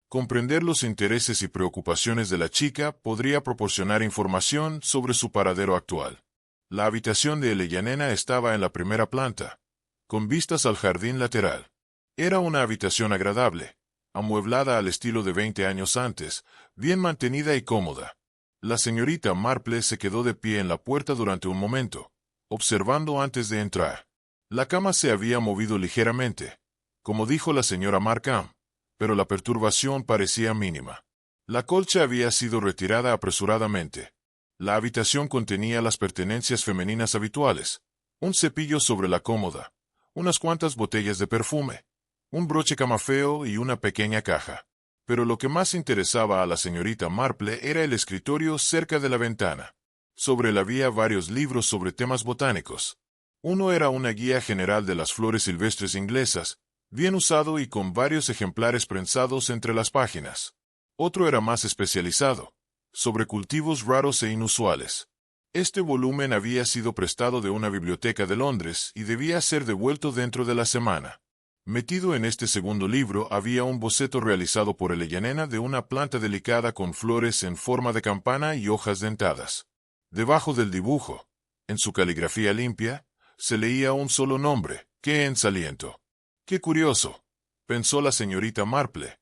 Comprender los intereses y preocupaciones de la chica podría proporcionar información sobre su paradero actual». La habitación de Eleyanena estaba en la primera planta, con vistas al jardín lateral. Era una habitación agradable, amueblada al estilo de 20 años antes, bien mantenida y cómoda. La señorita Marple se quedó de pie en la puerta durante un momento, observando antes de entrar. La cama se había movido ligeramente, como dijo la señora Markham, pero la perturbación parecía mínima. La colcha había sido retirada apresuradamente. La habitación contenía las pertenencias femeninas habituales, un cepillo sobre la cómoda, unas cuantas botellas de perfume, un broche camafeo y una pequeña caja. Pero lo que más interesaba a la señorita Marple era el escritorio cerca de la ventana. Sobre él había varios libros sobre temas botánicos. Uno era una guía general de las flores silvestres inglesas, bien usado y con varios ejemplares prensados entre las páginas. Otro era más especializado, sobre cultivos raros e inusuales. Este volumen había sido prestado de una biblioteca de Londres y debía ser devuelto dentro de la semana. Metido en este segundo libro había un boceto realizado por Eleyanena de una planta delicada con flores en forma de campana y hojas dentadas. Debajo del dibujo, en su caligrafía limpia, se leía un solo nombre, «Qué ensaliento». «Qué curioso», pensó la señorita Marple.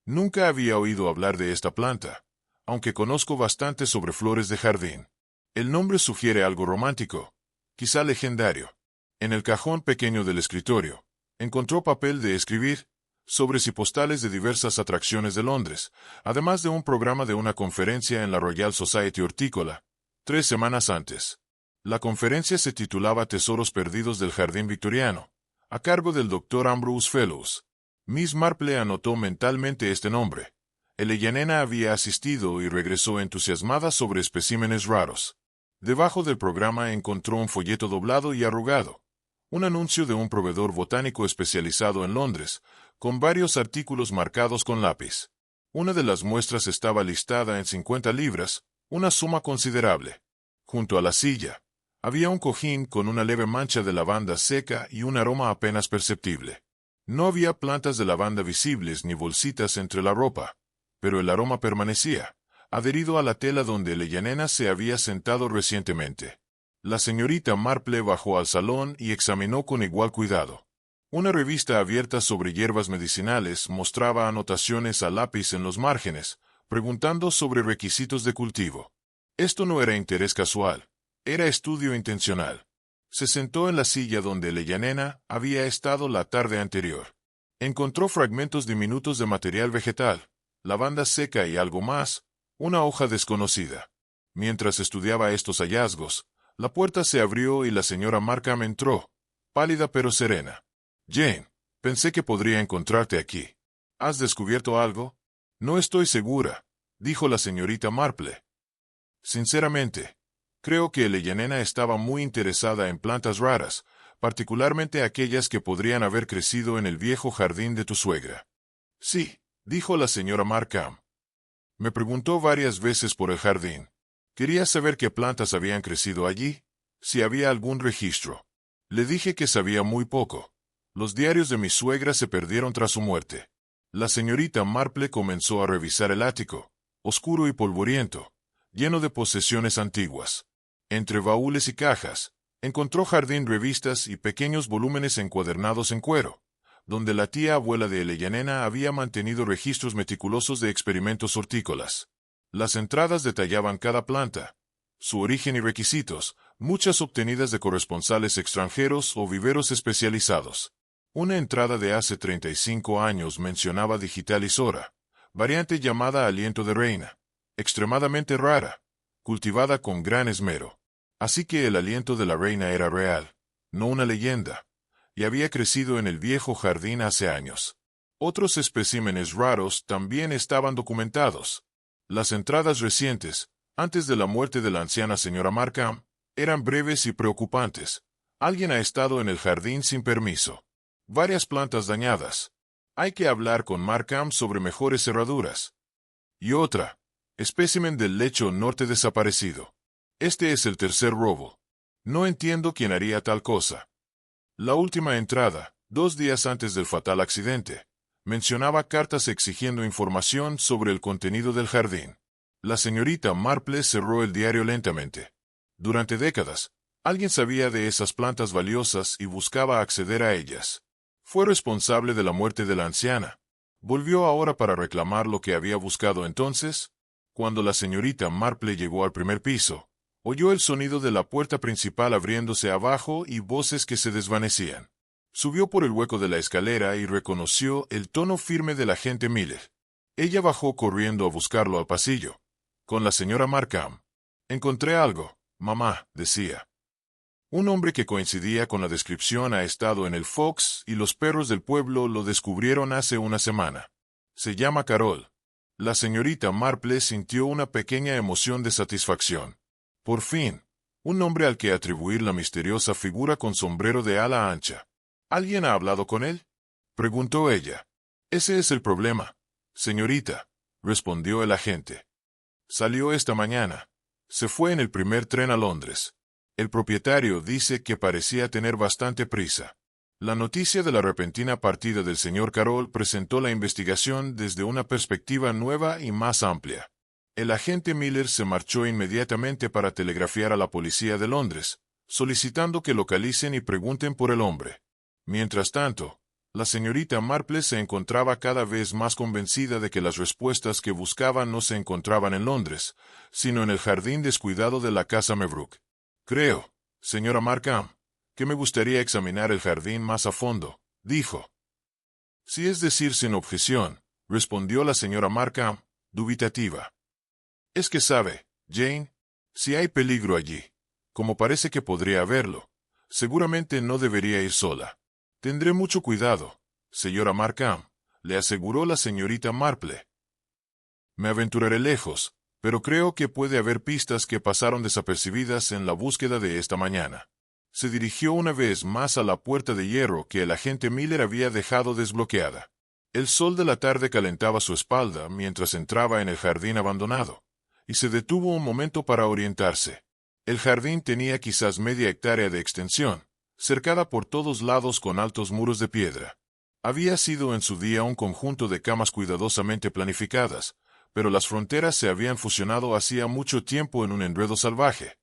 Nunca había oído hablar de esta planta, aunque conozco bastante sobre flores de jardín. El nombre sugiere algo romántico, quizá legendario. En el cajón pequeño del escritorio, encontró papel de escribir, sobres y postales de diversas atracciones de Londres, además de un programa de una conferencia en la Royal Society Hortícola, 3 semanas antes. La conferencia se titulaba Tesoros perdidos del jardín victoriano, a cargo del Dr. Ambrose Fellows. Miss Marple anotó mentalmente este nombre. Eleyanena había asistido y regresó entusiasmada sobre especímenes raros. Debajo del programa encontró un folleto doblado y arrugado, un anuncio de un proveedor botánico especializado en Londres, con varios artículos marcados con lápiz. Una de las muestras estaba listada en 50 libras, una suma considerable. Junto a la silla, había un cojín con una leve mancha de lavanda seca y un aroma apenas perceptible. No había plantas de lavanda visibles ni bolsitas entre la ropa, pero el aroma permanecía, adherido a la tela donde Eleyanena se había sentado recientemente. La señorita Marple bajó al salón y examinó con igual cuidado. Una revista abierta sobre hierbas medicinales mostraba anotaciones a lápiz en los márgenes, preguntando sobre requisitos de cultivo. Esto no era interés casual, era estudio intencional. Se sentó en la silla donde Eleyanena había estado la tarde anterior. Encontró fragmentos diminutos de material vegetal, lavanda seca y algo más, una hoja desconocida. Mientras estudiaba estos hallazgos, la puerta se abrió y la señora Markham entró, pálida pero serena. «Jane, pensé que podría encontrarte aquí. ¿Has descubierto algo?» «No estoy segura», dijo la señorita Marple. «Sinceramente, creo que Eleyanena estaba muy interesada en plantas raras, particularmente aquellas que podrían haber crecido en el viejo jardín de tu suegra». «Sí», dijo la señora Markham. «Me preguntó varias veces por el jardín. Quería saber qué plantas habían crecido allí, si había algún registro. Le dije que sabía muy poco. Los diarios de mi suegra se perdieron tras su muerte». La señorita Marple comenzó a revisar el ático, oscuro y polvoriento, lleno de posesiones antiguas. Entre baúles y cajas, encontró jardín revistas y pequeños volúmenes encuadernados en cuero, donde la tía abuela de Eleyanena había mantenido registros meticulosos de experimentos hortícolas. Las entradas detallaban cada planta, su origen y requisitos, muchas obtenidas de corresponsales extranjeros o viveros especializados. Una entrada de hace 35 años mencionaba digitalisora, variante llamada aliento de reina, extremadamente rara, cultivada con gran esmero. Así que el aliento de la reina era real, no una leyenda, y había crecido en el viejo jardín hace años. Otros especímenes raros también estaban documentados. Las entradas recientes, antes de la muerte de la anciana señora Markham, eran breves y preocupantes. Alguien ha estado en el jardín sin permiso. Varias plantas dañadas. Hay que hablar con Markham sobre mejores cerraduras. Y otra, espécimen del lecho norte desaparecido. Este es el tercer robo. No entiendo quién haría tal cosa. La última entrada, 2 días antes del fatal accidente, mencionaba cartas exigiendo información sobre el contenido del jardín. La señorita Marple cerró el diario lentamente. Durante décadas, alguien sabía de esas plantas valiosas y buscaba acceder a ellas. Fue responsable de la muerte de la anciana. ¿Volvió ahora para reclamar lo que había buscado entonces? Cuando la señorita Marple llegó al primer piso, oyó el sonido de la puerta principal abriéndose abajo y voces que se desvanecían. Subió por el hueco de la escalera y reconoció el tono firme del agente Miller. Ella bajó corriendo a buscarlo al pasillo. Con la señora Markham. Encontré algo, mamá, decía. Un hombre que coincidía con la descripción ha estado en el Fox y los perros del pueblo lo descubrieron hace una semana. Se llama Carol. La señorita Marple sintió una pequeña emoción de satisfacción. Por fin, un nombre al que atribuir la misteriosa figura con sombrero de ala ancha. ¿Alguien ha hablado con él?, preguntó ella. Ese es el problema, señorita, respondió el agente. Salió esta mañana. Se fue en el primer tren a Londres. El propietario dice que parecía tener bastante prisa. La noticia de la repentina partida del señor Carol presentó la investigación desde una perspectiva nueva y más amplia. El agente Miller se marchó inmediatamente para telegrafiar a la policía de Londres, solicitando que localicen y pregunten por el hombre. Mientras tanto, la señorita Marple se encontraba cada vez más convencida de que las respuestas que buscaba no se encontraban en Londres, sino en el jardín descuidado de la casa Mebrook. Creo, señora Markham, que me gustaría examinar el jardín más a fondo, dijo. Si es decir sin objeción, respondió la señora Markham, dubitativa. Es que sabe, Jane, si hay peligro allí, como parece que podría haberlo, seguramente no debería ir sola. Tendré mucho cuidado, señora Markham, le aseguró la señorita Marple. Me aventuraré lejos, pero creo que puede haber pistas que pasaron desapercibidas en la búsqueda de esta mañana. Se dirigió una vez más a la puerta de hierro que el agente Miller había dejado desbloqueada. El sol de la tarde calentaba su espalda mientras entraba en el jardín abandonado, y se detuvo un momento para orientarse. El jardín tenía quizás media hectárea de extensión, cercada por todos lados con altos muros de piedra. Había sido en su día un conjunto de camas cuidadosamente planificadas, pero las fronteras se habían fusionado hacía mucho tiempo en un enredo salvaje.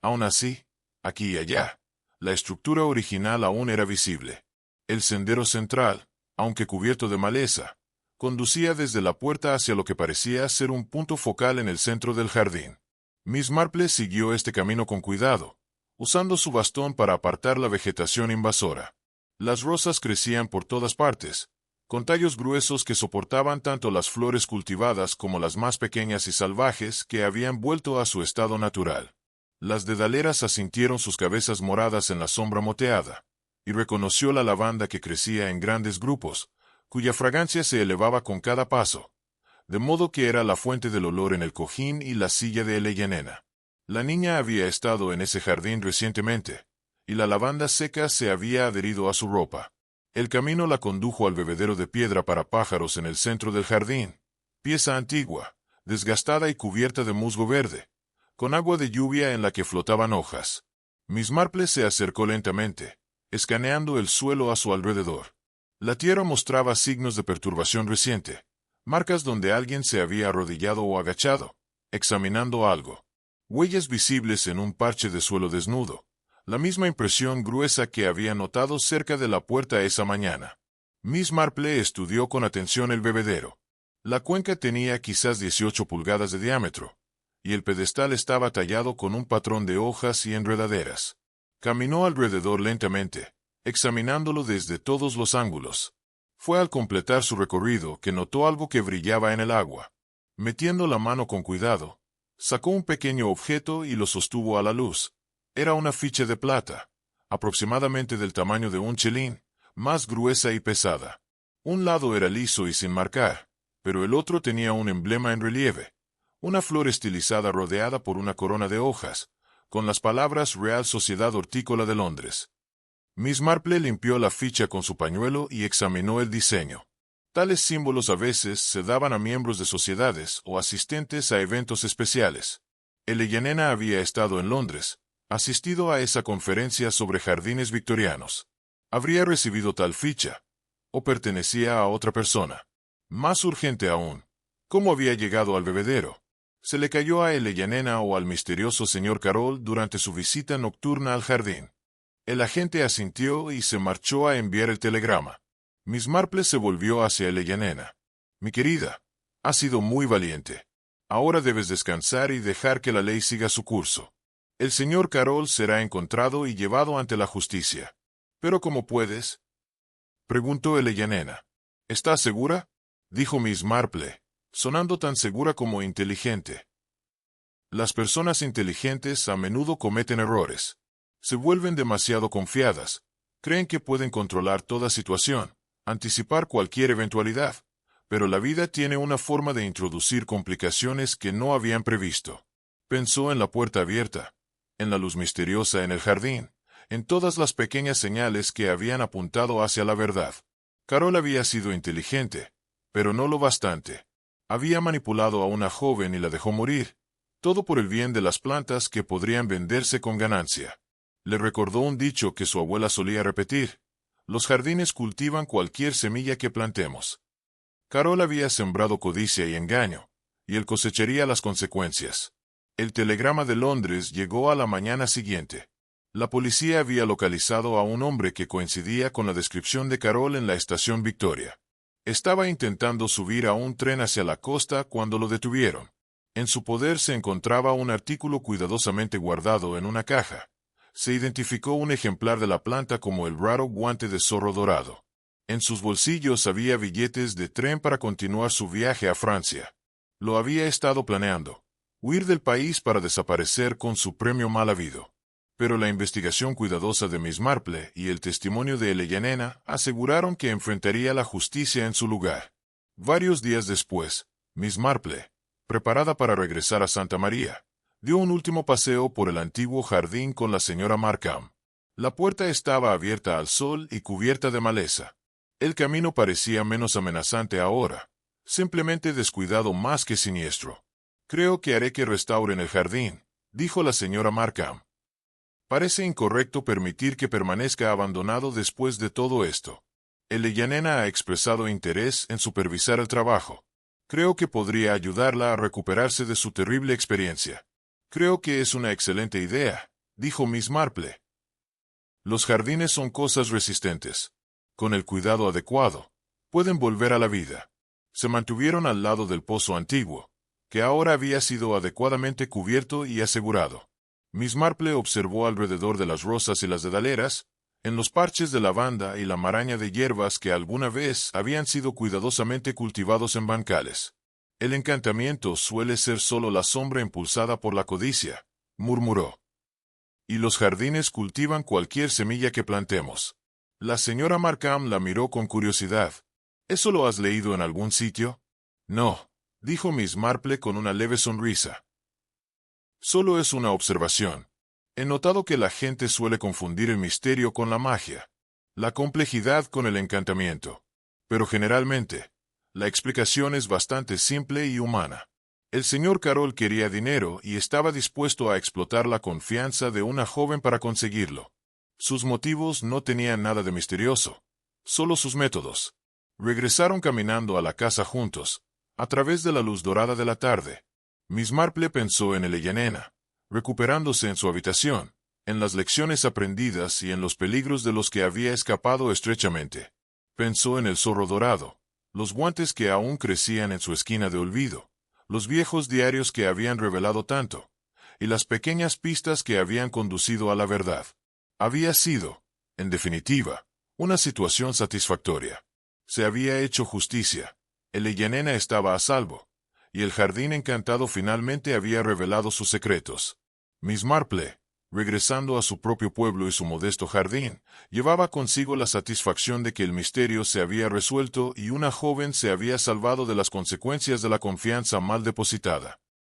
Aún así, aquí y allá, la estructura original aún era visible. El sendero central, aunque cubierto de maleza, conducía desde la puerta hacia lo que parecía ser un punto focal en el centro del jardín. Miss Marple siguió este camino con cuidado, usando su bastón para apartar la vegetación invasora. Las rosas crecían por todas partes, con tallos gruesos que soportaban tanto las flores cultivadas como las más pequeñas y salvajes que habían vuelto a su estado natural. Las dedaleras asintieron sus cabezas moradas en la sombra moteada, y reconoció la lavanda que crecía en grandes grupos, cuya fragancia se elevaba con cada paso, de modo que era la fuente del olor en el cojín y la silla de Eleyanena. La niña había estado en ese jardín recientemente, y la lavanda seca se había adherido a su ropa. El camino la condujo al bebedero de piedra para pájaros en el centro del jardín, pieza antigua, desgastada y cubierta de musgo verde, con agua de lluvia en la que flotaban hojas. Miss Marple se acercó lentamente, escaneando el suelo a su alrededor. La tierra mostraba signos de perturbación reciente, marcas donde alguien se había arrodillado o agachado, examinando algo. Huellas visibles en un parche de suelo desnudo, la misma impresión gruesa que había notado cerca de la puerta esa mañana. Miss Marple estudió con atención el bebedero. La cuenca tenía quizás 18 pulgadas de diámetro, y el pedestal estaba tallado con un patrón de hojas y enredaderas. Caminó alrededor lentamente, examinándolo desde todos los ángulos. Fue al completar su recorrido que notó algo que brillaba en el agua. Metiendo la mano con cuidado, sacó un pequeño objeto y lo sostuvo a la luz. Era una ficha de plata, aproximadamente del tamaño de un chelín, más gruesa y pesada. Un lado era liso y sin marcar, pero el otro tenía un emblema en relieve, una flor estilizada rodeada por una corona de hojas, con las palabras Real Sociedad Hortícola de Londres. Miss Marple limpió la ficha con su pañuelo y examinó el diseño. Tales símbolos a veces se daban a miembros de sociedades o asistentes a eventos especiales. Eleyanena había estado en Londres, asistido a esa conferencia sobre jardines victorianos. Habría recibido tal ficha, o pertenecía a otra persona. Más urgente aún, ¿cómo había llegado al bebedero? Se le cayó a Eleyanena o al misterioso señor Carroll durante su visita nocturna al jardín. El agente asintió y se marchó a enviar el telegrama. Miss Marple se volvió hacia Eleyanena. Mi querida, has sido muy valiente. Ahora debes descansar y dejar que la ley siga su curso. El señor Carroll será encontrado y llevado ante la justicia. ¿Pero cómo puedes? Preguntó Eleyanena. ¿Estás segura? Dijo Miss Marple, sonando tan segura como inteligente. Las personas inteligentes a menudo cometen errores. Se vuelven demasiado confiadas. Creen que pueden controlar toda situación, anticipar cualquier eventualidad, pero la vida tiene una forma de introducir complicaciones que no habían previsto. Pensó en la puerta abierta, en la luz misteriosa en el jardín, en todas las pequeñas señales que habían apuntado hacia la verdad. Carol había sido inteligente, pero no lo bastante. Había manipulado a una joven y la dejó morir, todo por el bien de las plantas que podrían venderse con ganancia. Le recordó un dicho que su abuela solía repetir: los jardines cultivan cualquier semilla que plantemos. Carol había sembrado codicia y engaño, y él cosecharía las consecuencias. El telegrama de Londres llegó a la mañana siguiente. La policía había localizado a un hombre que coincidía con la descripción de Carol en la estación Victoria. Estaba intentando subir a un tren hacia la costa cuando lo detuvieron. En su poder se encontraba un artículo cuidadosamente guardado en una caja. Se identificó un ejemplar de la planta como el raro guante de zorro dorado. En sus bolsillos había billetes de tren para continuar su viaje a Francia. Lo había estado planeando: huir del país para desaparecer con su premio mal habido. Pero la investigación cuidadosa de Miss Marple y el testimonio de Eleyanena aseguraron que enfrentaría la justicia en su lugar. Varios días después, Miss Marple, preparada para regresar a Santa María, dio un último paseo por el antiguo jardín con la señora Markham. La puerta estaba abierta al sol y cubierta de maleza. El camino parecía menos amenazante ahora, simplemente descuidado más que siniestro. Creo que haré que restauren el jardín, dijo la señora Markham. Parece incorrecto permitir que permanezca abandonado después de todo esto. Eleyanena ha expresado interés en supervisar el trabajo. Creo que podría ayudarla a recuperarse de su terrible experiencia. Creo que es una excelente idea, dijo Miss Marple. Los jardines son cosas resistentes. Con el cuidado adecuado, pueden volver a la vida. Se mantuvieron al lado del pozo antiguo, que ahora había sido adecuadamente cubierto y asegurado. Miss Marple observó alrededor de las rosas y las dedaleras, en los parches de lavanda y la maraña de hierbas que alguna vez habían sido cuidadosamente cultivados en bancales. El encantamiento suele ser solo la sombra impulsada por la codicia, murmuró. Y los jardines cultivan cualquier semilla que plantemos. La señora Markham la miró con curiosidad. ¿Eso lo has leído en algún sitio? No, dijo Miss Marple con una leve sonrisa. Solo es una observación. He notado que la gente suele confundir el misterio con la magia, la complejidad con el encantamiento. Pero generalmente, la explicación es bastante simple y humana. El señor Carroll quería dinero y estaba dispuesto a explotar la confianza de una joven para conseguirlo. Sus motivos no tenían nada de misterioso, solo sus métodos. Regresaron caminando a la casa juntos, a través de la luz dorada de la tarde. Miss Marple pensó en Eleyanena, recuperándose en su habitación, en las lecciones aprendidas y en los peligros de los que había escapado estrechamente. Pensó en el zorro dorado, los guantes que aún crecían en su esquina de olvido, los viejos diarios que habían revelado tanto, y las pequeñas pistas que habían conducido a la verdad. Había sido, en definitiva, una situación satisfactoria. Se había hecho justicia, el Ellenena estaba a salvo, y el jardín encantado finalmente había revelado sus secretos. Miss Marple, regresando a su propio pueblo y su modesto jardín, llevaba consigo la satisfacción de que el misterio se había resuelto y una joven se había salvado de las consecuencias de la confianza mal depositada.